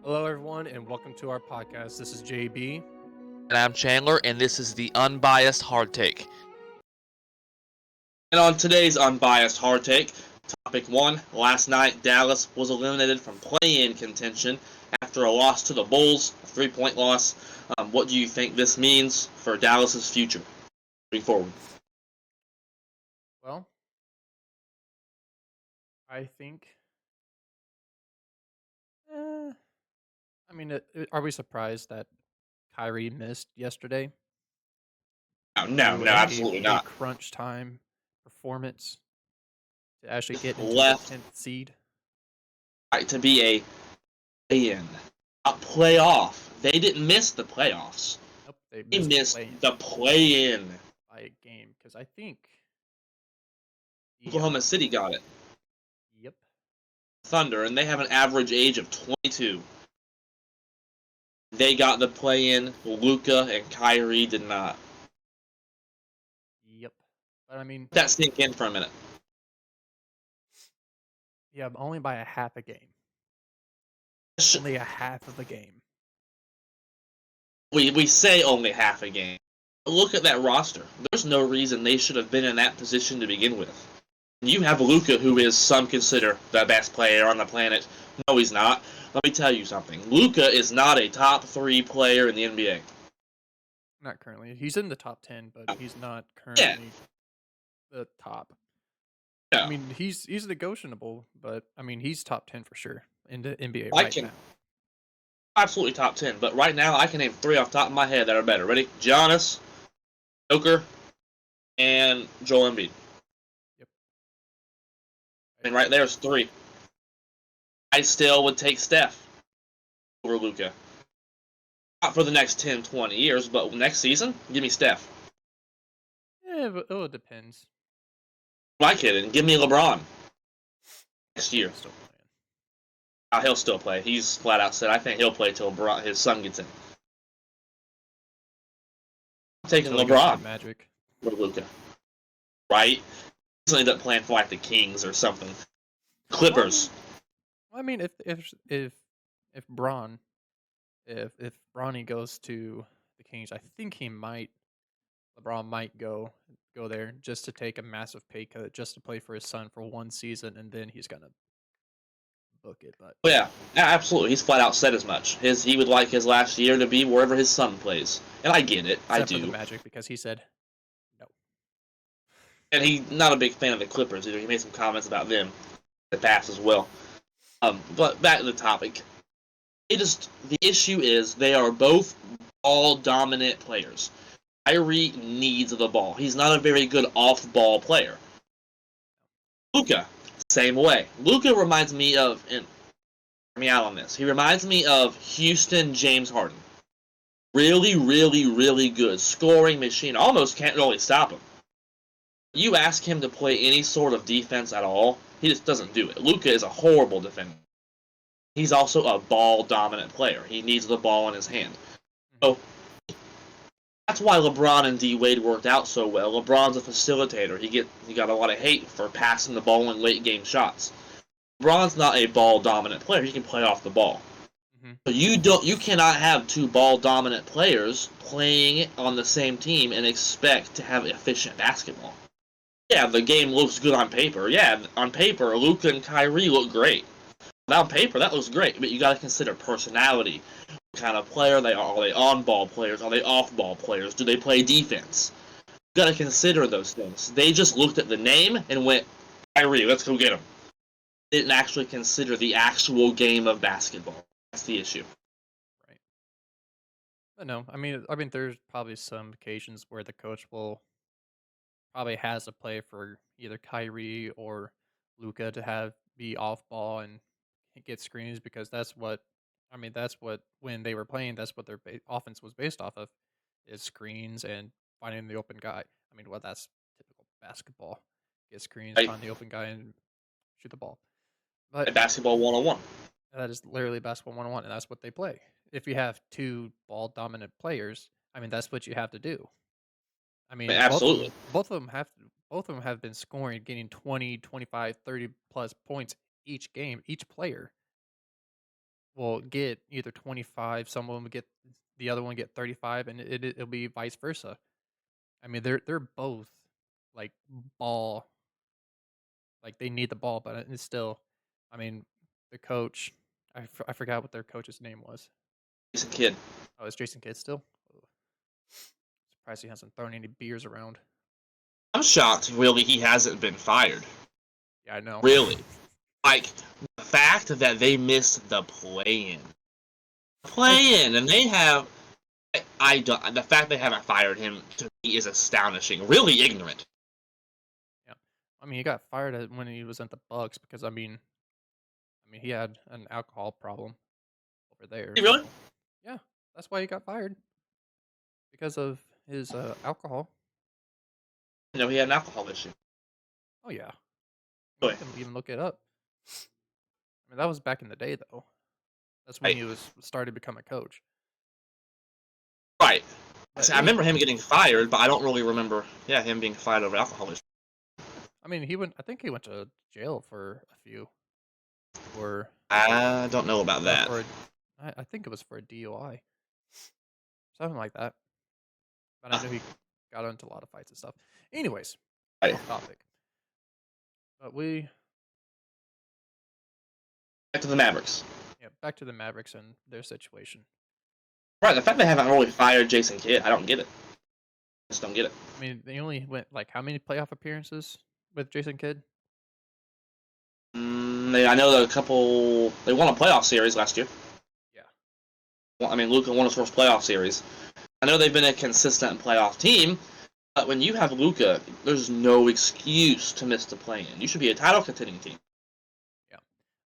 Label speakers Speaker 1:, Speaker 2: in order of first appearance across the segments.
Speaker 1: Hello, everyone, and welcome to our podcast. This is JB.
Speaker 2: And I'm Chandler, and this is the Unbiased Hard Take. And on today's Unbiased Hard Take, topic 1, last night Dallas was eliminated from play-in contention after a loss to the Bulls, a 3-point loss. What do you think this means for Dallas's future moving forward?
Speaker 1: Well, I think. Are we surprised that Kyrie missed yesterday
Speaker 2: No,
Speaker 1: to
Speaker 2: absolutely
Speaker 1: a
Speaker 2: not.
Speaker 1: crunch time performance to actually get into the
Speaker 2: Left
Speaker 1: 10th seed?
Speaker 2: right, to be a play-in, a playoff. They didn't miss the playoffs.
Speaker 1: Nope, they
Speaker 2: They
Speaker 1: missed
Speaker 2: missed
Speaker 1: play-in
Speaker 2: the play-in.
Speaker 1: by a game because I think.
Speaker 2: Oklahoma City got it.
Speaker 1: Yep.
Speaker 2: Thunder, and they have an average age of 22. They got the play-in. Luka and Kyrie did not.
Speaker 1: Yep. But I mean,
Speaker 2: Let that sink in for a minute.
Speaker 1: yeah, only by a half a game. Only a half of a game.
Speaker 2: We say only half a game. Look at that roster. There's no reason they should have been in that position to begin with. You have Luka, who is some consider the best player on the planet. No, he's not. Let me tell you something. Luka is not a top 3 player in the NBA.
Speaker 1: Not currently. He's in the top 10, but he's not currently the top.
Speaker 2: No.
Speaker 1: I mean, he's negotiable, but I mean, he's top 10 for sure in the NBA now.
Speaker 2: Absolutely top 10, but right now I can name 3 off the top of my head that are better. Ready? Giannis, Joker, and Joel Embiid.
Speaker 1: Yep.
Speaker 2: And right there's 3. I still would take Steph over Luka. Not for the next 10, 20 years, but next season, give me Steph.
Speaker 1: Yeah, but it depends.
Speaker 2: Am I kidding? Give me LeBron next year.
Speaker 1: Still playing.
Speaker 2: He'll still play. He's flat out said, I think he'll play till his son gets in. I'm taking LeBron
Speaker 1: Magic
Speaker 2: or Luka. Right? He's going to end up playing for like the Kings or something. Clippers.
Speaker 1: Well, I mean, if Bronny goes to the Kings, I think LeBron might go there just to take a massive pay cut just to play for his son for one season, and then he's gonna book it. But
Speaker 2: yeah, absolutely. He's flat out said as much. He would like his last year to be wherever his son plays, and I get it.
Speaker 1: I do. For the Magic, because he said no,
Speaker 2: and he's not a big fan of the Clippers either. He made some comments about them in the past as well. But back to the topic. The issue is they are both ball-dominant players. Kyrie needs the ball. He's not a very good off-ball player. Luka, same way. Luka reminds me of, and hear me out on this, he reminds me of Houston James Harden. Really, really, really good. Scoring machine. Almost can't really stop him. You ask him to play any sort of defense at all, he just doesn't do it. Luka is a horrible defender. He's also a ball-dominant player. He needs the ball in his hand. So that's why LeBron and D-Wade worked out so well. LeBron's a facilitator. He got a lot of hate for passing the ball in late-game shots. LeBron's not a ball-dominant player. He can play off the ball. So you cannot have 2 ball-dominant players playing on the same team and expect to have efficient basketball. Yeah, the game looks good on paper. Yeah, on paper, Luka and Kyrie look great. On paper, that looks great, but you got to consider personality. What kind of player they are. Are they on-ball players? Are they off-ball players? Do they play defense? You got to consider those things. They just looked at the name and went, Kyrie, let's go get him. They didn't actually consider the actual game of basketball. That's the issue.
Speaker 1: Right. But no, I mean, there's probably some occasions where the coach will probably has a play for either Kyrie or Luka to be off ball and get screens, because that's what when they were playing, that's what their offense was based off of, is screens and finding the open guy. I mean, that's typical basketball. Get screens, find the open guy, and shoot the ball. But
Speaker 2: basketball 101.
Speaker 1: That is literally basketball 101, and that's what they play. If you have 2 ball dominant players, I mean, that's what you have to do. I mean,
Speaker 2: absolutely.
Speaker 1: Both of them have been scoring, getting 20, 25, 30 plus points each game, each player. will get either 25, someone will get the other one get 35, and it'll be vice versa. I mean, they're both like ball, like they need the ball, but it's still, I mean, the coach, I forgot what their coach's name was.
Speaker 2: He's a kid.
Speaker 1: Oh, it's Jason Kidd still. Ugh. Surprised he hasn't thrown any beers around.
Speaker 2: I'm shocked, really, he hasn't been fired.
Speaker 1: Yeah, I know.
Speaker 2: Really. Like, the fact that they missed the play-in.
Speaker 1: I
Speaker 2: Play-in, and they have... I don't... The fact they haven't fired him, to me, is astonishing. Really ignorant.
Speaker 1: Yeah, I mean, he got fired when he was at the Bucks because I mean, he had an alcohol problem over there.
Speaker 2: Really?
Speaker 1: So yeah, that's why he got fired because of his alcohol.
Speaker 2: You know, he had an alcohol issue.
Speaker 1: Oh yeah, I mean, you
Speaker 2: Really.
Speaker 1: can even look it up. I mean, that was back in the day though. That's when
Speaker 2: Right.
Speaker 1: he was started to become a coach.
Speaker 2: Right.
Speaker 1: But
Speaker 2: I remember him
Speaker 1: anyways,
Speaker 2: getting fired, but I don't really remember, yeah, him being fired over alcohol issue.
Speaker 1: I mean, he went. I think he went to jail for a few, or
Speaker 2: I don't know about
Speaker 1: or
Speaker 2: that.
Speaker 1: for a, I think it was for a DUI, something like that. But I know he got into a lot of fights and stuff. Anyways,
Speaker 2: Right.
Speaker 1: off topic. But we,
Speaker 2: Back to the Mavericks.
Speaker 1: yeah, back to the Mavericks and their situation.
Speaker 2: Right, the fact they haven't really fired Jason Kidd, I don't get it. I just don't get it.
Speaker 1: I mean, they only went like how many playoff appearances with Jason Kidd?
Speaker 2: I know that a couple... They won a playoff series last year.
Speaker 1: Yeah.
Speaker 2: Well, I mean, Luka won his first playoff series. I know they've been a consistent playoff team, but when you have Luka, there's no excuse to miss the play-in. You should be a title contending team.
Speaker 1: Yeah.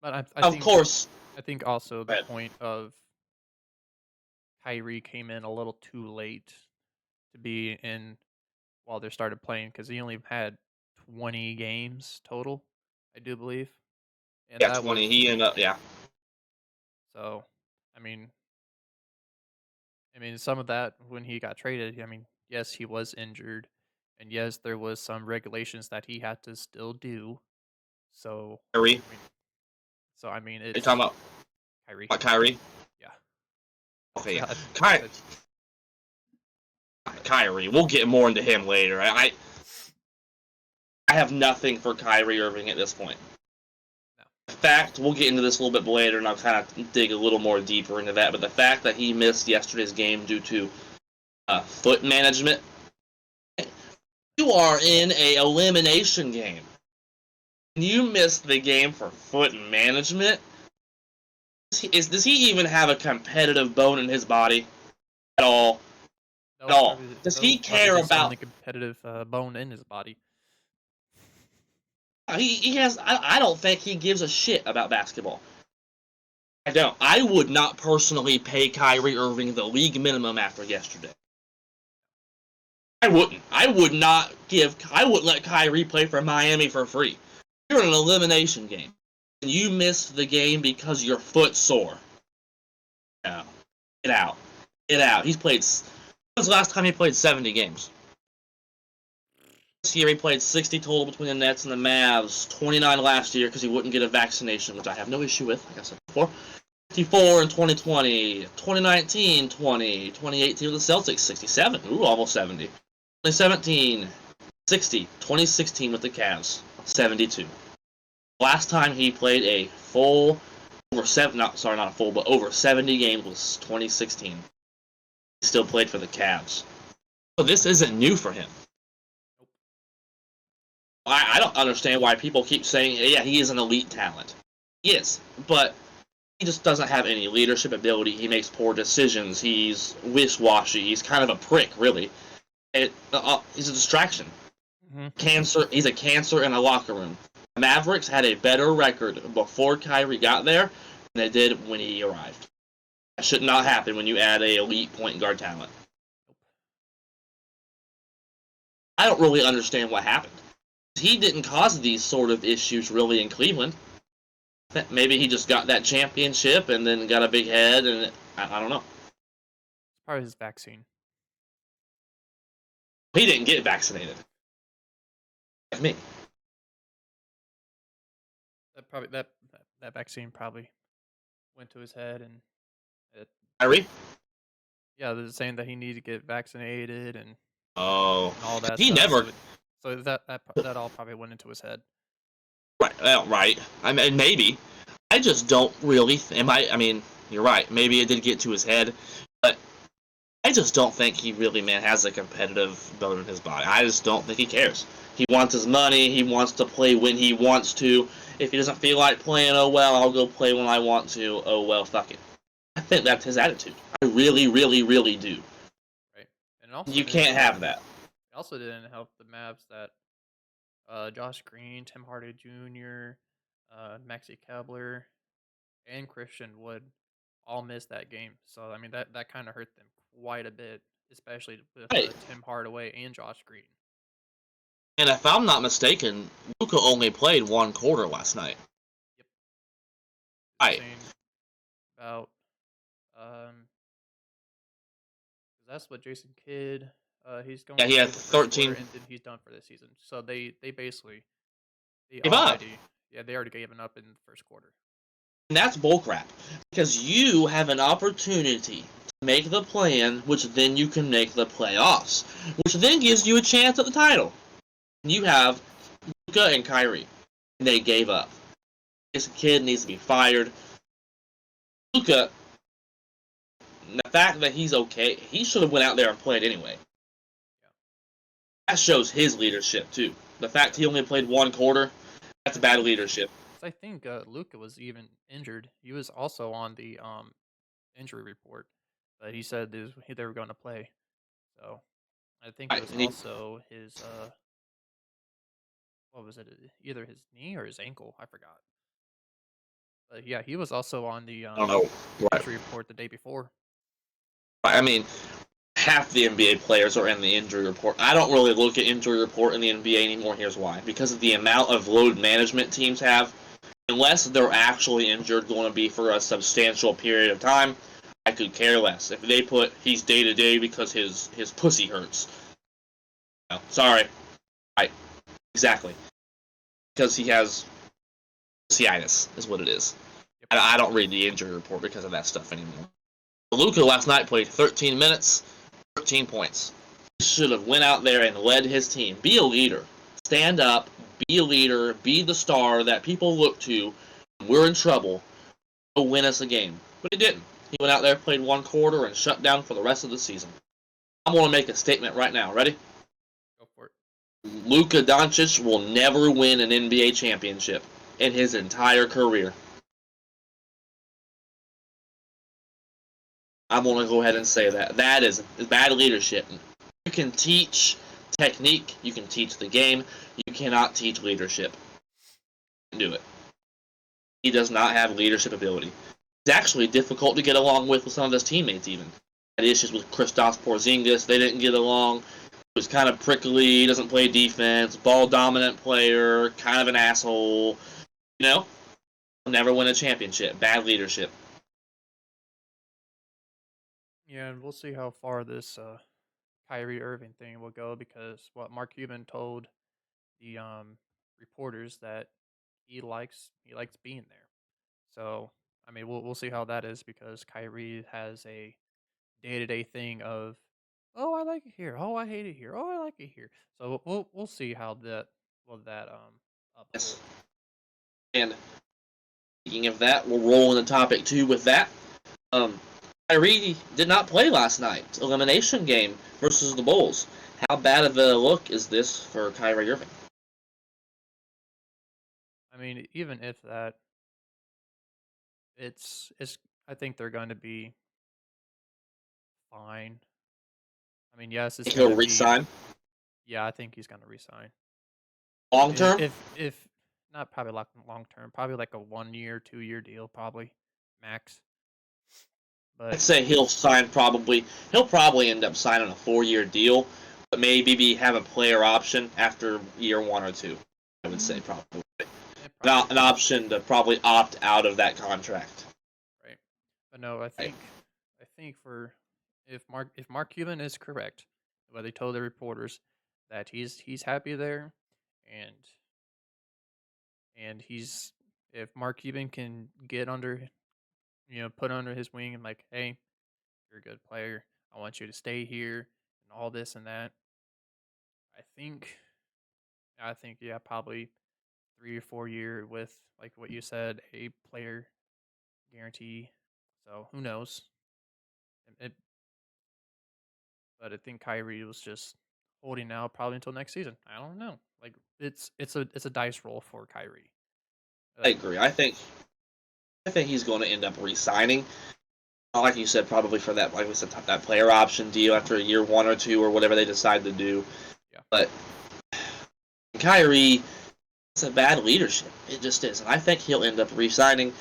Speaker 1: But I
Speaker 2: Of
Speaker 1: think
Speaker 2: course.
Speaker 1: also the
Speaker 2: But
Speaker 1: point of Kyrie came in a little too late to be in while they started playing because he only had 20 games total, I do believe, and
Speaker 2: yeah,
Speaker 1: that
Speaker 2: 20.
Speaker 1: was
Speaker 2: He ended up, yeah.
Speaker 1: so. I mean, some of that when he got traded. I mean, yes, he was injured, and yes, there was some regulations that he had to still do. So,
Speaker 2: Kyrie.
Speaker 1: I mean, I mean,
Speaker 2: Are you talking
Speaker 1: it's
Speaker 2: about
Speaker 1: Kyrie.
Speaker 2: what, Kyrie?
Speaker 1: Yeah,
Speaker 2: Okay, yeah.
Speaker 1: I said
Speaker 2: Kyrie. We'll get more into him later. I have nothing for Kyrie Irving at this point.
Speaker 1: no.
Speaker 2: The fact, we'll get into this a little bit later, and I'll kind of dig a little more deeper into that, but the fact that he missed yesterday's game due to foot management, you are in a elimination game. You missed the game for foot management? Does he even have a competitive bone in his body at all? At all? Does
Speaker 1: That
Speaker 2: he
Speaker 1: was probably
Speaker 2: care
Speaker 1: his
Speaker 2: about...
Speaker 1: only competitive bone in his body.
Speaker 2: He has... I don't think he gives a shit about basketball. I don't. I would not personally pay Kyrie Irving the league minimum after yesterday. I wouldn't. I wouldn't let Kyrie play for Miami for free. You're in an elimination game, and you missed the game because your foot's sore. No. Get out. Get out. He's played... When was the last time he played 70 games? This year he played 60 total between the Nets and the Mavs. 29 last year because he wouldn't get a vaccination, which I have no issue with, like I said before. 54 in 2020, 2019, 20, 2018 with the Celtics, 67, ooh, almost 70. 2017, 60, 2016 with the Cavs, 72. Last time he played a full, over 70 games was 2016. He still played for the Cavs. So this isn't new for him. I don't understand why people keep saying, yeah, he is an elite talent. He is, but he just doesn't have any leadership ability. He makes poor decisions. He's wish-washy. He's kind of a prick, really. He's a distraction.
Speaker 1: Mm-hmm.
Speaker 2: Cancer. He's a cancer in a locker room. The Mavericks had a better record before Kyrie got there than they did when he arrived. That should not happen when you add a elite point guard talent. I don't really understand what happened. He didn't cause these sort of issues really in Cleveland. Maybe he just got that championship and then got a big head, and I don't know.
Speaker 1: It's probably his vaccine.
Speaker 2: He didn't get vaccinated. Like me.
Speaker 1: That vaccine probably went to his head, and it,
Speaker 2: Kyrie?
Speaker 1: yeah, they're saying that he needed to get vaccinated
Speaker 2: Oh,
Speaker 1: and all that
Speaker 2: he
Speaker 1: stuff.
Speaker 2: never.
Speaker 1: So that all probably went into his head.
Speaker 2: Right, right. I mean, maybe. I just don't really. Am I? I mean, you're right. Maybe it did get to his head, but I just don't think he really, man, has a competitive bone in his body. I just don't think he cares. He wants his money. He wants to play when he wants to. If he doesn't feel like playing, oh well, I'll go play when I want to. Oh well, fuck it. I think that's his attitude. I really, really, really do.
Speaker 1: Right. And it also
Speaker 2: You
Speaker 1: didn't
Speaker 2: can't
Speaker 1: help.
Speaker 2: have that.
Speaker 1: It also didn't help the Mavs that Josh Green, Tim Hardaway Jr., Maxi Kebler, and Christian Wood all missed that game. So I mean that kind of hurt them quite a bit, especially with
Speaker 2: Right.
Speaker 1: Tim Hardaway and Josh Green.
Speaker 2: And if I'm not mistaken, Luka only played one quarter last night.
Speaker 1: Yep. They're
Speaker 2: Right.
Speaker 1: saying about um 'cause that's what Jason Kidd he's going
Speaker 2: Yeah,
Speaker 1: to
Speaker 2: he
Speaker 1: play
Speaker 2: had
Speaker 1: the first quarter
Speaker 2: 13.
Speaker 1: and then he's done for the season. So they basically they
Speaker 2: Give up.
Speaker 1: already yeah, they already gave up in the first quarter.
Speaker 2: And that's bullcrap. Because you have an opportunity to make the plan, which then you can make the playoffs, which then gives you a chance at the title. You have Luka and Kyrie. And they gave up. This kid needs to be fired. Luka, the fact that he's okay, he should have went out there and played anyway.
Speaker 1: Yeah.
Speaker 2: That shows his leadership too. The fact
Speaker 1: Yep.
Speaker 2: he only played one quarter, that's
Speaker 1: I
Speaker 2: bad
Speaker 1: think
Speaker 2: leadership.
Speaker 1: 'cause I think Luca was even injured. He was also on the injury report, but he said they were going to play. So I think it
Speaker 2: Right.
Speaker 1: was
Speaker 2: And he,
Speaker 1: also his what was it? Either his knee or his ankle. I forgot. But yeah, he was also on the
Speaker 2: I don't know. Right.
Speaker 1: injury report the day before.
Speaker 2: I mean, half the NBA players are in the injury report. I don't really look at injury report in the NBA anymore. Here's why: because of the amount of load management teams have. Unless they're actually injured, going to be for a substantial period of time, I could care less. If they put he's day to day because his pussy hurts, no, sorry, right, exactly, because he has cystitis is what it is.
Speaker 1: Yep.
Speaker 2: And I don't read the injury report because of that stuff anymore. Luka last night played 13 minutes, 13 points. He should have went out there and led his team. Be a leader. Stand up. Be a leader. Be the star that people look to. We're in trouble. Go win us a game. But he didn't. He went out there, played one quarter, and shut down for the rest of the season. I'm going to make a statement right now. Ready?
Speaker 1: Go for it.
Speaker 2: Luka Doncic will never win an NBA championship in his entire career. I'm going to go ahead and say that. That is bad leadership. You can teach technique, you can teach the game, you cannot teach leadership. Do it. He does not have leadership ability. It's actually difficult to get along with some of his teammates, even. Had issues with Kristaps Porzingis, they didn't get along. He was kind of prickly, doesn't play defense, ball dominant player, kind of an asshole. You know? Never win a championship. Bad leadership.
Speaker 1: Yeah, and we'll see how far this Kyrie Irving thing will go because what Mark Cuban told the reporters that he likes being there. So I mean, we'll see how that is because Kyrie has a day to day thing of, oh, I like it here. Oh, I hate it here. Oh, I like it here. So we'll see how that will that
Speaker 2: Yes.
Speaker 1: uphold.
Speaker 2: And speaking of that, we'll roll into topic 2 with that. Um, Kyrie did not play last night. Elimination game versus the Bulls. How bad of a look is this for Kyrie Irving?
Speaker 1: I mean, even if that, it's I think they're going to be fine. I mean, yes, it's going
Speaker 2: He'll
Speaker 1: to be.
Speaker 2: resign
Speaker 1: Yeah, I think he's going to resign.
Speaker 2: long
Speaker 1: If
Speaker 2: term.
Speaker 1: if not probably like long term, probably like a 1 year, 2 year deal, probably max.
Speaker 2: I'd
Speaker 1: But
Speaker 2: say he'll sign probably. He'll probably end up signing a 4-year deal, but maybe have a player option after year 1 or 2. I would say probably
Speaker 1: probably
Speaker 2: an option to probably opt out of that contract.
Speaker 1: right. But no,
Speaker 2: Right.
Speaker 1: I think for if Mark Cuban is correct, what they told the reporters that he's happy there, and he's if Mark Cuban can get under put under his wing and like, hey, you're a good player. I want you to stay here and all this and that. I think, yeah, probably 3 or 4 year with like what you said, a player guarantee. So who knows? It, but I think Kyrie was just holding out probably until next season. I don't know. Like it's a dice roll for Kyrie.
Speaker 2: I
Speaker 1: Like
Speaker 2: agree. I think he's going to end up re-signing. Like you said, probably for that, like we said, that player option deal after a year 1 or 2 or whatever they decide to do.
Speaker 1: yeah,
Speaker 2: But Kyrie, it's a bad leadership. It just is, and I think he'll end up re-signing.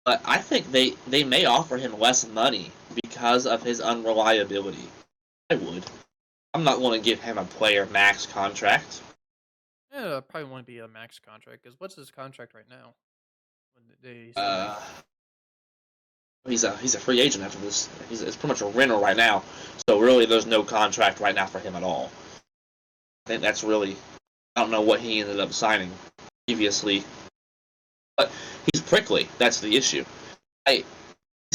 Speaker 2: But I think they may offer him less money because of his unreliability. I would. I'm not going to give him a player max contract.
Speaker 1: yeah, probably want to be a max contract because what's his contract right now? When he's done.
Speaker 2: Uh, he's a free agent after this. It's pretty much a rental right now. So really, there's no contract right now for him at all. I think that's really. I don't know what he ended up signing previously, but he's prickly. That's the issue. I,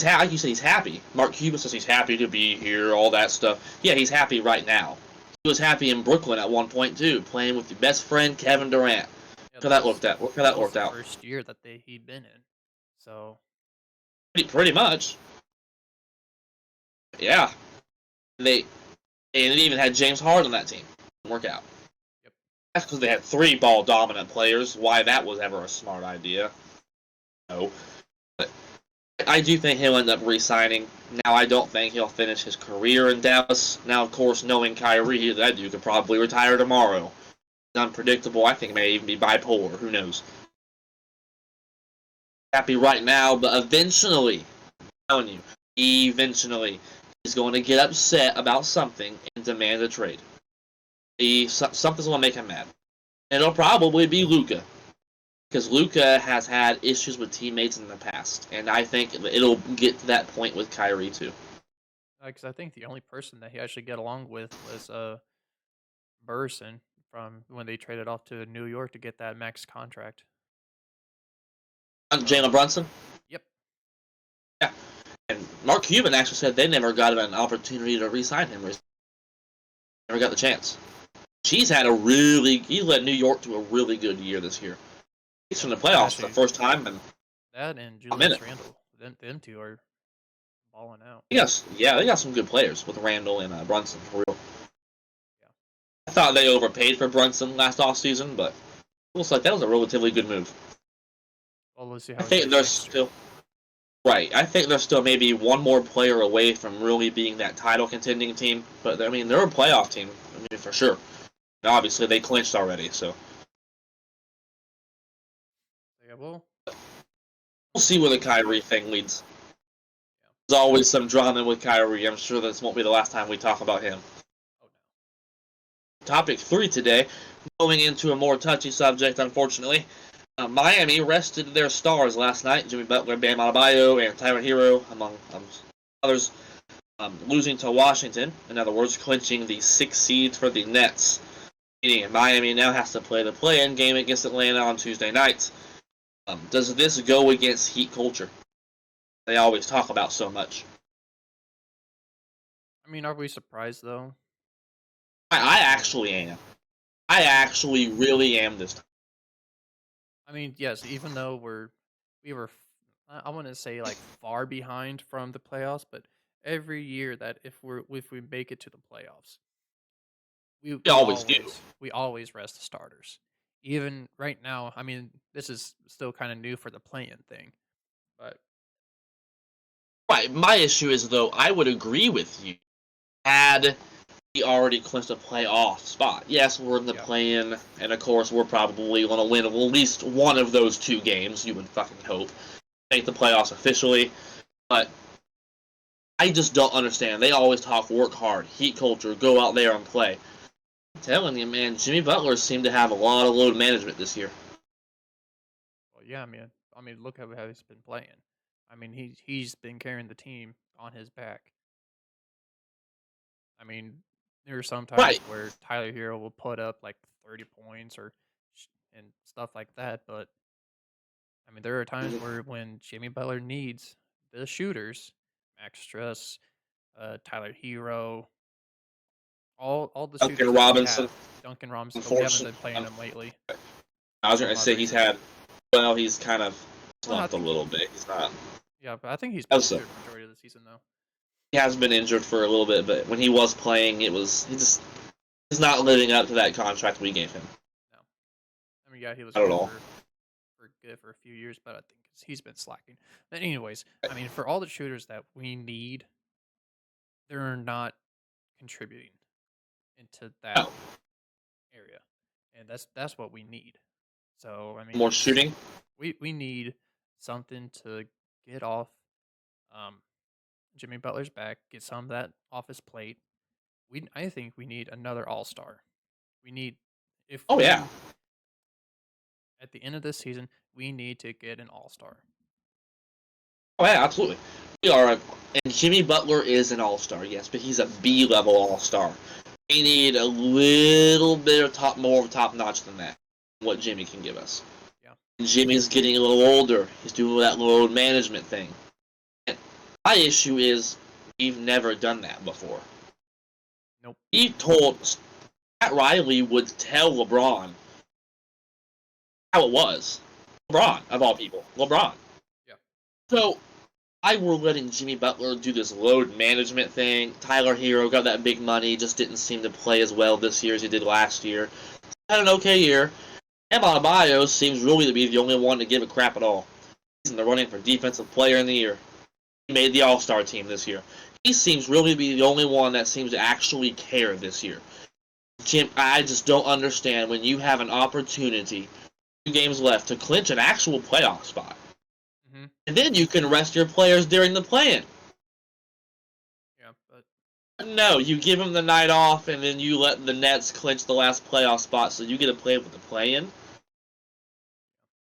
Speaker 2: like you said, he's happy. Mark Cuban says he's happy to be here, all that stuff. Yeah, he's happy right now. He was happy in Brooklyn at one point too, playing with your best friend Kevin Durant.
Speaker 1: Yeah,
Speaker 2: Look how that worked out. Look how
Speaker 1: that
Speaker 2: that
Speaker 1: was
Speaker 2: worked
Speaker 1: the
Speaker 2: out.
Speaker 1: first year that he'd been in. So
Speaker 2: Pretty much. Yeah. They and it even had James Harden on that team. Didn't work out.
Speaker 1: yep.
Speaker 2: That's because they had 3 ball dominant players. Why that was ever a smart idea? No. But I do think he'll end up re-signing. Now, I don't think he'll finish his career in Dallas. Now, of course, knowing Kyrie, that dude could probably retire tomorrow. He's unpredictable. I think he may even be bipolar. Who knows? Happy right now, but eventually, I'm telling you, eventually, he's going to get upset about something and demand a trade. Something's going to make him mad. And it'll probably be Luka. Because Luka has had issues with teammates in the past, and I think it'll get to that point with Kyrie too.
Speaker 1: Because I think the only person that he actually got along with was Burson from when they traded off to New York to get that max contract. So
Speaker 2: Jalen Brunson,
Speaker 1: yep.
Speaker 2: yeah, and Mark Cuban actually said they never got an opportunity to re-sign him. Never got the chance. He led New York to a really good year this year. He's
Speaker 1: Yeah,
Speaker 2: from the playoffs for the
Speaker 1: actually,
Speaker 2: first time in
Speaker 1: that and
Speaker 2: a minute.
Speaker 1: Julius Randle, them two are balling out.
Speaker 2: Yes, yeah, they got some good players with Randall and Brunson for real.
Speaker 1: Yeah.
Speaker 2: I thought they overpaid for Brunson last offseason, but it looks like that was a relatively good move.
Speaker 1: Well, let's see
Speaker 2: I
Speaker 1: how he
Speaker 2: think
Speaker 1: does
Speaker 2: they're
Speaker 1: next year.
Speaker 2: still right. I think they're still maybe one more player away from really being that title contending team. But I mean, they're a playoff team. I mean, for sure. And obviously, they clinched already, so
Speaker 1: Yeah, well,
Speaker 2: we'll see where the Kyrie thing leads.
Speaker 1: yeah.
Speaker 2: There's always some drama with Kyrie. I'm sure this won't be the last time we talk about him.
Speaker 1: Oh no.
Speaker 2: Topic 3 today, going into a more touchy subject, unfortunately. Miami rested their stars last night. Jimmy Butler, Bam Adebayo, and Tyler Hero, among others, losing to Washington. In other words, clinching the 6th seed for the Nets. Meaning Miami now has to play the play-in game against Atlanta on Tuesday night. Does this go against Heat culture? They always talk about so much.
Speaker 1: I mean, are we surprised though?
Speaker 2: I
Speaker 1: I mean,
Speaker 2: actually am. I actually really am this time.
Speaker 1: yes. Even though we were, I want to say like far behind from the playoffs, but every year that if we make it to the playoffs, we
Speaker 2: We
Speaker 1: we
Speaker 2: always do.
Speaker 1: always we always rest the starters. Even right now, I mean, this is still kind of new for the play-in thing, but
Speaker 2: Right. My issue is, though, I would agree with you. Had we already clinched a playoff spot. Yes, we're in the
Speaker 1: yeah,
Speaker 2: play-in, and of course, we're probably going to win at least one of those 2 games. You would fucking hope. Make the playoffs officially, but I just don't understand. They always talk work hard, heat culture, go out there and play. I'm telling you, man, Jimmy Butler seemed to have a lot of load management this year.
Speaker 1: well, yeah. Look at how he's been playing. I mean, he's been carrying the team on his back. I mean, there are some times
Speaker 2: Right.
Speaker 1: where Tyler Hero will put up like 30 points and stuff like that, but I mean, there are times where when Jimmy Butler needs the shooters, Max Struss, Tyler Hero, all the
Speaker 2: Duncan
Speaker 1: shooters that we
Speaker 2: Robinson,
Speaker 1: have, Duncan Robinson, but we haven't
Speaker 2: unfortunately,
Speaker 1: been playing him lately.
Speaker 2: I was going
Speaker 1: Some
Speaker 2: to say
Speaker 1: others.
Speaker 2: he's kind of
Speaker 1: Well, I
Speaker 2: slumped a
Speaker 1: think
Speaker 2: little bit. He's not.
Speaker 1: yeah, but I think he's been
Speaker 2: Also,
Speaker 1: injured majority of the season though.
Speaker 2: he has been injured for a little bit, but when he was playing, he's not living up to that contract we gave him.
Speaker 1: No, I mean yeah, he was
Speaker 2: Not at
Speaker 1: good
Speaker 2: all.
Speaker 1: for good for a few years, but I think he's been slacking. But anyways, I mean for all the shooters that we need, they're not contributing into that
Speaker 2: No,
Speaker 1: area, and that's what we need. So I mean,
Speaker 2: more
Speaker 1: it's
Speaker 2: shooting.
Speaker 1: we need something to get off um, Jimmy Butler's back, get some of that off his plate. I think we need another All Star. We need if
Speaker 2: Oh yeah,
Speaker 1: we at the end of this season we need to get an All Star.
Speaker 2: oh yeah, absolutely. We are, and Jimmy Butler is an all-star, yes, but he's a B-level all-star. We need a little bit of more top notch than that. What Jimmy can give us.
Speaker 1: Yeah.
Speaker 2: Jimmy's getting a little older. He's doing that load management thing. And my issue is we've never done that before.
Speaker 1: Nope.
Speaker 2: He told Pat Riley would tell LeBron how it was.
Speaker 1: Mhm.
Speaker 2: LeBron, of all people. LeBron.
Speaker 1: Yeah.
Speaker 2: So I were letting Jimmy Butler do this load management thing. Tyler Hero got that big money, just didn't seem to play as well this year as he did last year. Had an okay year. Adebayo seems really to be the only one to give a crap at all. He's in the running for Defensive Player in the Year. He made the All-Star team this year. He seems really to be the only one that seems to actually care this year. Jim, I just don't understand when you have an opportunity, 2 games left, to clinch an actual playoff spot.
Speaker 1: Mhm.
Speaker 2: And then you can rest your players during the play-in.
Speaker 1: Yeah. But
Speaker 2: No, you give them the night off, and then you let the Nets clinch the last playoff spot, so you get to play with the play-in.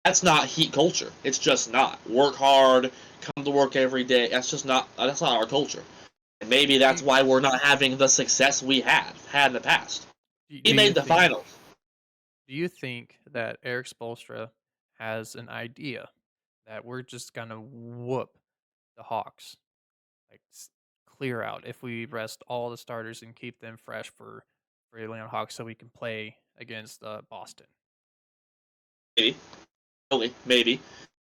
Speaker 2: That's not Heat culture. It's just not. Work hard, come to work every day. That's just not. That's not our culture. And maybe
Speaker 1: do
Speaker 2: that's
Speaker 1: you,
Speaker 2: why we're not having the success we had in the past. He
Speaker 1: do you
Speaker 2: made the
Speaker 1: think
Speaker 2: finals.
Speaker 1: that Eric Spoelstra has an idea that we're just gonna whoop the Hawks, like clear out if we rest all the starters and keep them fresh for the Atlanta Hawks, so we can play against Boston.
Speaker 2: Maybe, only maybe.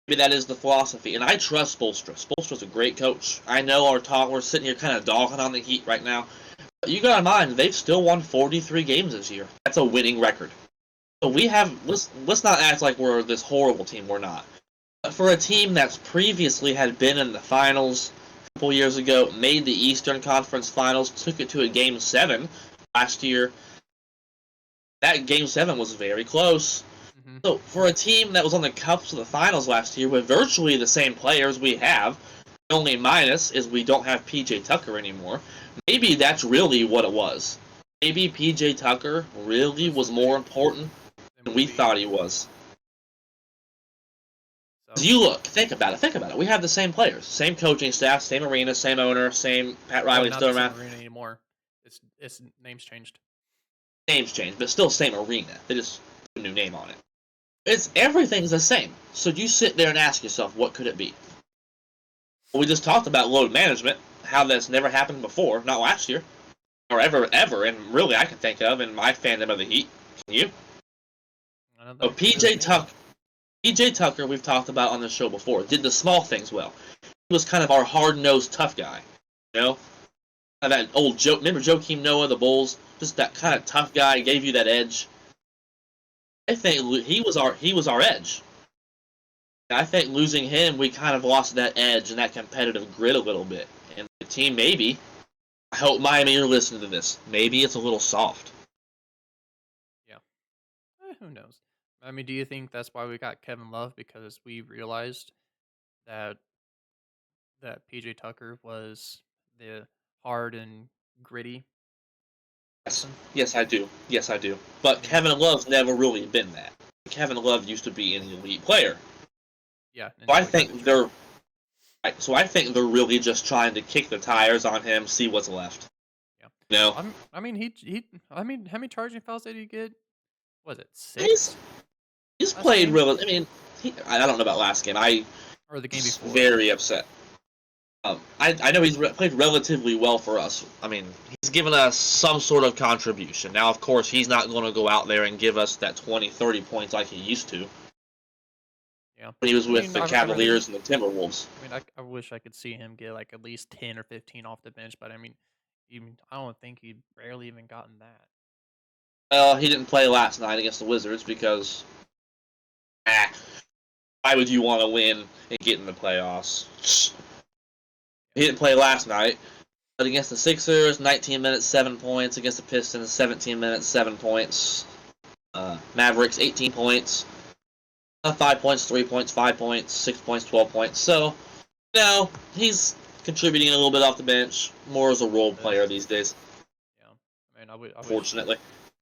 Speaker 2: Maybe that is the philosophy, and I trust Spoelstra. Spoelstra's a great coach. I know we're sitting here kind of dogging on the Heat right now. But you got in mind they've still won 43 games this year. That's a winning record. So we have let's not act like we're this horrible team. We're not. But for a team that's previously had been in the finals a couple years ago, made the Eastern Conference Finals, took it to a Game 7 last year. That Game 7 was very close.
Speaker 1: Mm-hmm.
Speaker 2: So for a team that was on the cusp of the finals last year with virtually the same players we have, the only minus is we don't have PJ Tucker anymore. Maybe that's really what it was. Maybe PJ Tucker really
Speaker 1: Was
Speaker 2: was
Speaker 1: the
Speaker 2: more
Speaker 1: big
Speaker 2: important
Speaker 1: than
Speaker 2: than
Speaker 1: what
Speaker 2: we
Speaker 1: we
Speaker 2: thought he was.
Speaker 1: so
Speaker 2: You look, think about it. We have the same players, same coaching staff, same arena, same owner, same Pat
Speaker 1: well
Speaker 2: Riley
Speaker 1: not
Speaker 2: still
Speaker 1: the same
Speaker 2: around.
Speaker 1: arena anymore. It's names changed.
Speaker 2: Names changed, but still same arena. They just put a new name on it. It's everything's the same. So you sit there and ask yourself, what could it be? Well, we just talked about load management, how that's never happened before, not last year, or ever, and really I can think of in my fandom of the Heat. Can you?
Speaker 1: I don't
Speaker 2: Oh,
Speaker 1: think there was any.
Speaker 2: PJ Tucker, we've talked about on the show before, did the small things well. He was kind of our hard-nosed tough guy, you know? That old joke. Remember Joakim Noah, the Bulls? Just that kind
Speaker 1: Mhm.
Speaker 2: of tough guy, gave you that edge. I think he was our edge. I think losing him, we kind of lost that edge and that competitive grit a little bit. And the team, maybe, I hope Miami you're listening to this. Maybe it's a little soft.
Speaker 1: Yeah. Who knows? I mean, do you think that's why we got Kevin Love because we realized that PJ Tucker was the hard and gritty
Speaker 2: Yes,
Speaker 1: person?
Speaker 2: yes, I do. Yes, I do.
Speaker 1: I
Speaker 2: But
Speaker 1: mean,
Speaker 2: Kevin Love's never really been that. Kevin Love used to be an elite player.
Speaker 1: yeah,
Speaker 2: So I
Speaker 1: until he got
Speaker 2: think
Speaker 1: injured.
Speaker 2: they're really just trying to kick the tires on him, see what's left.
Speaker 1: Yeah.
Speaker 2: You know,
Speaker 1: I mean, I mean, how many charging fouls did he get? Was it
Speaker 2: he's
Speaker 1: 6
Speaker 2: he's
Speaker 1: last
Speaker 2: played
Speaker 1: game
Speaker 2: really. I mean, I don't know about last game. I
Speaker 1: or the game
Speaker 2: was
Speaker 1: before?
Speaker 2: very upset. I know he's played relatively well for us. I mean, he's given us some sort of contribution. Now, of course, he's not going to go out there and give us that 20, 30 points like he used to
Speaker 1: Yeah.
Speaker 2: when he was
Speaker 1: I
Speaker 2: with
Speaker 1: mean,
Speaker 2: the Cavaliers and the Timberwolves.
Speaker 1: I wish I could see him get like at least 10 or 15 off the bench, but I mean, even I don't think he'd barely even gotten that.
Speaker 2: Well, he didn't play last night against the Wizards because, why would you want to win and get in the playoffs? He didn't play last night, but against the Sixers, 19 minutes, 7 points. Against the Pistons, 17 minutes, 7 points. Mavericks, 18 points. 5 points, 3 points, 5 points, 6 points, 12 points. So, he's contributing a little bit off the bench, more as a role
Speaker 1: Yeah.
Speaker 2: player these days,
Speaker 1: Yeah. I mean, I wish
Speaker 2: fortunately.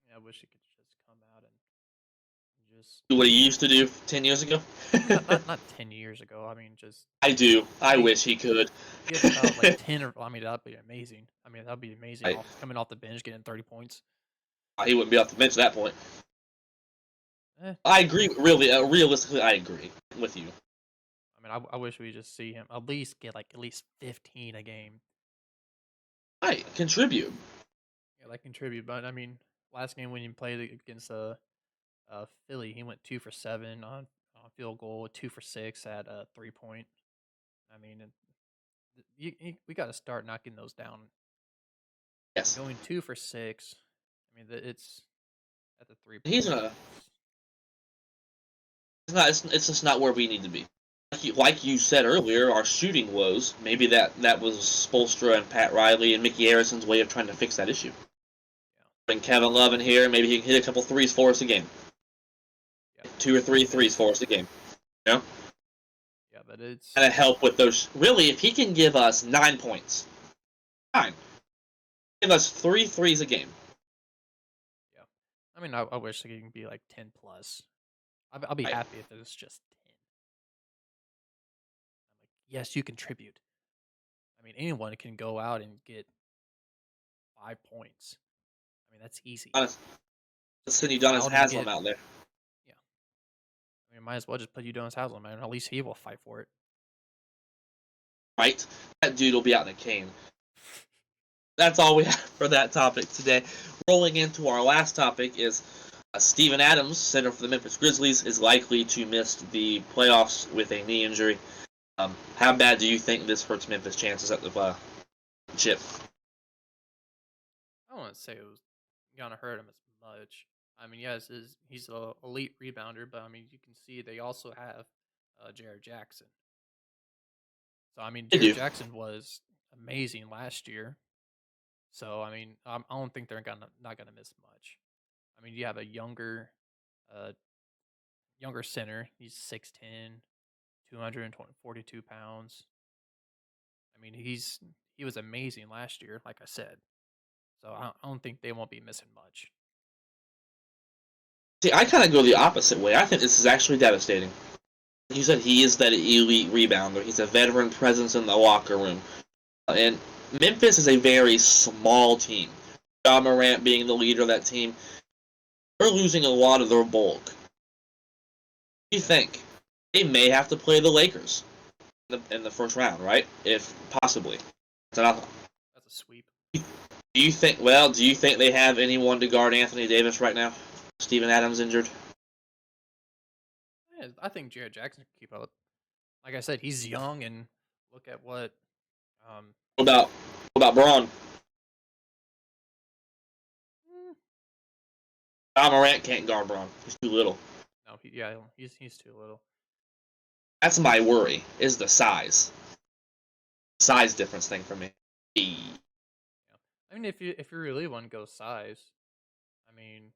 Speaker 1: yeah, I wish he could just come out and just
Speaker 2: Do what he used to do 10 years ago.
Speaker 1: not 10 years ago. I mean, just
Speaker 2: I do. I
Speaker 1: give
Speaker 2: wish he could.
Speaker 1: give about like 10 or I mean, that'd be amazing. I mean, that'd be amazing
Speaker 2: I,
Speaker 1: off coming off the bench getting 30 points.
Speaker 2: he wouldn't be off the bench at that point.
Speaker 1: Eh,
Speaker 2: I agree. Really, realistically, I agree with you.
Speaker 1: I mean, I wish we just see him at least get like at least 15 a game.
Speaker 2: I contribute.
Speaker 1: Yeah, like contribute. But I mean, last game when you played against Philly, he went 2 for 7 on field goal, 2 for 6 at 3 point. I mean, we got to start knocking those down.
Speaker 2: Yes,
Speaker 1: Going 2 for 6. I mean, it's at the 3 point
Speaker 2: he's
Speaker 1: line.
Speaker 2: a. It's not. It's just not where we need to be. Like you said earlier, our shooting woes. Maybe that was Spolstra and Pat Riley and Mickey Harrison's way of trying to fix that issue.
Speaker 1: Yeah,
Speaker 2: Bring Kevin Love in here. Maybe he can hit a couple threes for us a game.
Speaker 1: yeah,
Speaker 2: 2 or 3 threes
Speaker 1: because
Speaker 2: for us a game. You know,
Speaker 1: yeah, but it's
Speaker 2: and to help with those. Really, if he can give us 9 points, fine. Give us 3 threes a game.
Speaker 1: yeah. I mean, I wish it can be like 10 plus. I'll be
Speaker 2: Right.
Speaker 1: happy if it's just 10. I'm like, yes, you contribute. I mean, anyone can go out and get 5 points. I mean, that's easy.
Speaker 2: Let's
Speaker 1: Just
Speaker 2: send
Speaker 1: get
Speaker 2: you Udonis
Speaker 1: fouled and
Speaker 2: Haslam
Speaker 1: get
Speaker 2: out there.
Speaker 1: yeah. I mean, might as well just put Udonis Haslam, man. At least he will fight for it.
Speaker 2: Right? That dude will be out in a cane. That's all we have for that topic today. Rolling into our last topic is Steven Adams, center for the Memphis Grizzlies, is likely to miss the playoffs with a knee injury. How bad do you think this hurts Memphis' chances at the chip?
Speaker 1: I don't want to say it was gonna hurt him as much. I mean, yes, he's a elite rebounder, but I mean, you can see they also have Jared Jackson. So I mean,
Speaker 2: They
Speaker 1: Jared
Speaker 2: do.
Speaker 1: Jackson was amazing last year. So I mean, I don't think they're gonna not gonna miss much. I mean, you have a uh, younger center. He's 6'10", 242 pounds. I mean, he was amazing last year, like I said. So I don't think they won't be missing much.
Speaker 2: See, I kind of go the opposite way. I think this is actually devastating. You said he is that elite rebounder. He's a veteran presence in the locker room. And Memphis is a very small team. Ja Morant being the leader of that team. They're losing a lot of their bulk. What do you
Speaker 1: Yeah,
Speaker 2: think? They may have to play the Lakers in the first round, right? If possibly. So,
Speaker 1: that's a sweep.
Speaker 2: do you think? Well, do you think they have anyone to guard Anthony Davis right now? Steven Adams injured.
Speaker 1: Yeah, I think Jared Jackson can keep up. Like I said, he's young, and look at what. Um,
Speaker 2: What about Braun?
Speaker 1: mm,
Speaker 2: Ja Morant can't guard Braun. He's too little.
Speaker 1: no, he's too little.
Speaker 2: That's my worry. Is the size difference thing for me.
Speaker 1: Yeah, I mean, if you really want to go size, I mean,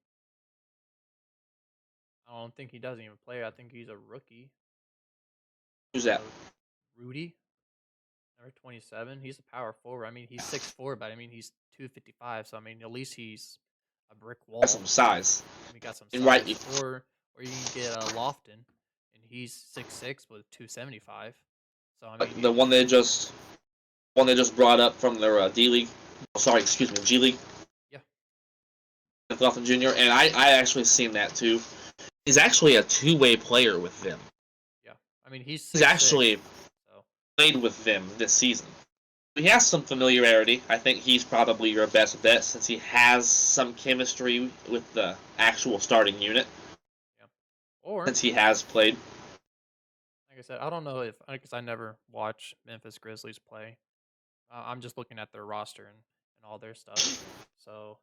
Speaker 1: I don't think he doesn't even play. I think he's a rookie.
Speaker 2: Who's that?
Speaker 1: Rudy, number 27. He's a power forward. I mean, he's 6'4", but I mean, he's 255. So I mean, at least he's a brick
Speaker 2: Got some
Speaker 1: wall.
Speaker 2: size.
Speaker 1: I mean, got some
Speaker 2: And right,
Speaker 1: size. Or you can get Lofton, and he's 6'6" with 275. So I mean,
Speaker 2: the one they just brought up from their D League. Oh, sorry, excuse me, G League.
Speaker 1: yeah,
Speaker 2: Lofton Jr. And I actually seen that too. He's actually a two-way player with them.
Speaker 1: yeah. I mean, he's
Speaker 2: He's
Speaker 1: 6'6".
Speaker 2: actually
Speaker 1: So
Speaker 2: played with them this season. He has some familiarity. I think he's probably your best bet since he has some chemistry with the actual starting unit.
Speaker 1: Yeah. Or
Speaker 2: Since he has played.
Speaker 1: like I said, I don't know if because I never watch Memphis Grizzlies play. I'm just looking at their roster and all their stuff. So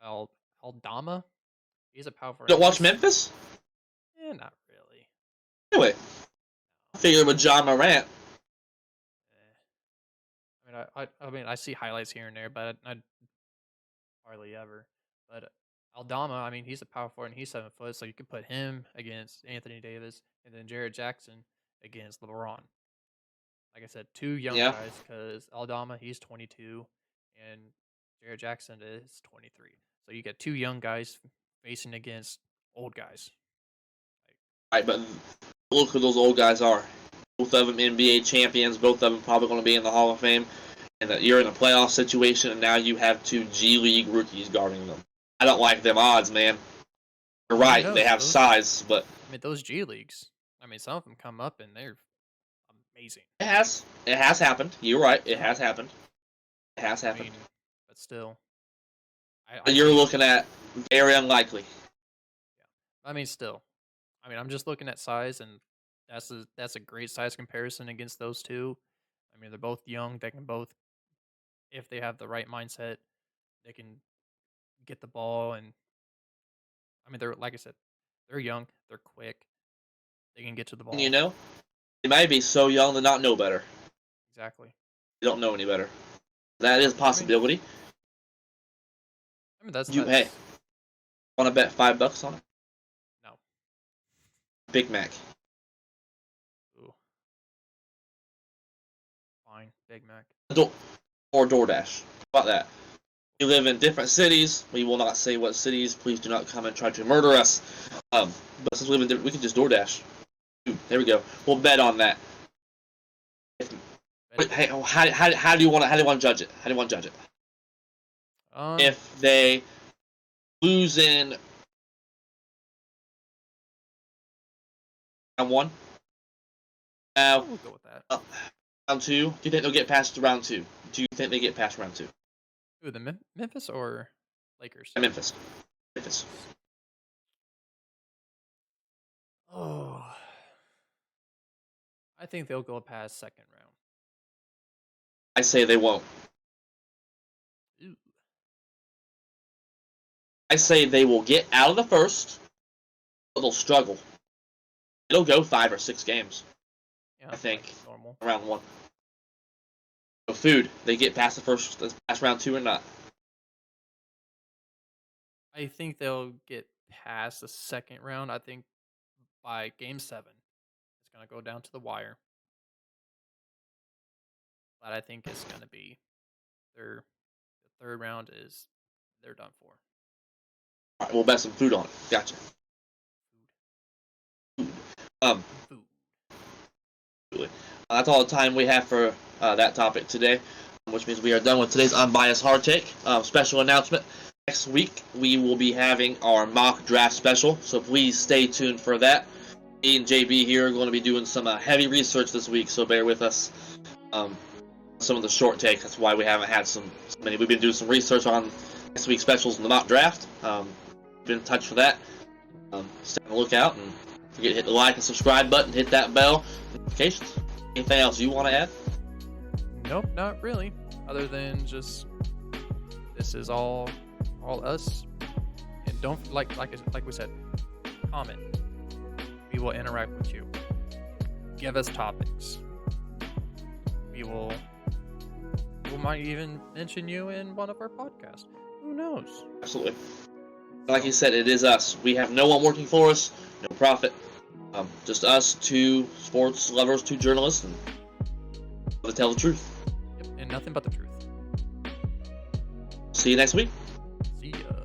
Speaker 1: Al Aldama, he's a power forward,
Speaker 2: You don't
Speaker 1: and
Speaker 2: watch
Speaker 1: he's
Speaker 2: Memphis?
Speaker 1: not really.
Speaker 2: Anyway, I
Speaker 1: No.
Speaker 2: figured with John Morant.
Speaker 1: I mean, I see highlights here and there, but I hardly ever. But Aldama, I mean, he's a power forward and he's 7 foot, so you could put him against Anthony Davis and then Jared Jackson against LeBron. Like I said, two young
Speaker 2: Yeah.
Speaker 1: guys because Aldama, he's 22 and Jared Jackson is 23. So you get two young guys facing against old guys. Like,
Speaker 2: Right, but look who those old guys are. Both of them NBA champions. Both of them probably going to be in the Hall of Fame. And that you're in a playoff situation, and now you have two G League rookies guarding them. I don't like them odds, man. You're
Speaker 1: well, who
Speaker 2: right. They
Speaker 1: knows?
Speaker 2: have size, but
Speaker 1: I mean, those G leagues. I mean, some of them come up and they're amazing.
Speaker 2: it has. It has happened. You're right. It
Speaker 1: Yeah.
Speaker 2: has happened. It has
Speaker 1: I
Speaker 2: happened.
Speaker 1: mean, but still, I
Speaker 2: But you're
Speaker 1: think.
Speaker 2: looking at very unlikely.
Speaker 1: Yeah. I mean, still. I mean, I'm just looking at size, and that's a great size comparison against those two. I mean, they're both young. They can both, if they have the right mindset, they can get the ball. And I mean, they're like I said, they're young. They're quick. They can get to the
Speaker 2: And you
Speaker 1: ball.
Speaker 2: know, they might be so young to not know better.
Speaker 1: Exactly.
Speaker 2: They don't know any better. That is a
Speaker 1: I mean,
Speaker 2: possibility.
Speaker 1: I mean that's
Speaker 2: You hey,
Speaker 1: that's
Speaker 2: want to bet $5 on it?
Speaker 1: no.
Speaker 2: Big Mac.
Speaker 1: Ooh, fine. Big Mac.
Speaker 2: Or DoorDash. How about that? We live in different cities. We will not say what cities. Please do not come and try to murder us. But since we live in different, we can just DoorDash. There we go. We'll bet on that. Hey, how do you want to judge it? How do you want to judge it? If they lose in round one, now
Speaker 1: we'll go with that.
Speaker 2: round two. Do you think they'll get past round two? Do you think they get past round two?
Speaker 1: Ooh, the Memphis or Lakers?
Speaker 2: Memphis. Memphis.
Speaker 1: Oh, I think they'll go past second round.
Speaker 2: I say they won't.
Speaker 1: Ooh.
Speaker 2: I say they will get out of the first, but they'll struggle. It'll go 5 or 6 games.
Speaker 1: Yeah,
Speaker 2: I think
Speaker 1: like normal.
Speaker 2: round one. So food, they get past the first, past round two or not?
Speaker 1: I think they'll get past the second round. I think by game 7, it's gonna go down to the wire. But I think it's gonna be their the third round is they're done for.
Speaker 2: All right, we'll bet some food on it. Gotcha. Um,
Speaker 1: Food.
Speaker 2: that's all the time we have for that topic today, which means we are done with today's Unbiased Hard Take. Special announcement. Next week, we will be having our mock draft special, so please stay tuned for that. Me and JB here are going to be doing some heavy research this week, so bear with us. Some of the short takes, that's why we haven't had so many. We've been doing some research on next week's specials in the mock draft. Been in touch for that. Stay on the lookout, and don't forget to hit the like and subscribe button, hit that bell, notifications. Anything else you want to add?
Speaker 1: Nope, not really. Other than just this is all us. And don't like we said, comment. We will interact with you. Give us topics. We might even mention you in one of our podcasts. Who knows?
Speaker 2: Absolutely. Like you said, it is us. We have no one working for us, no profit. Just us, two sports lovers, two journalists, and to tell the truth.
Speaker 1: Yep, and nothing but the truth.
Speaker 2: See you next week.
Speaker 1: See ya.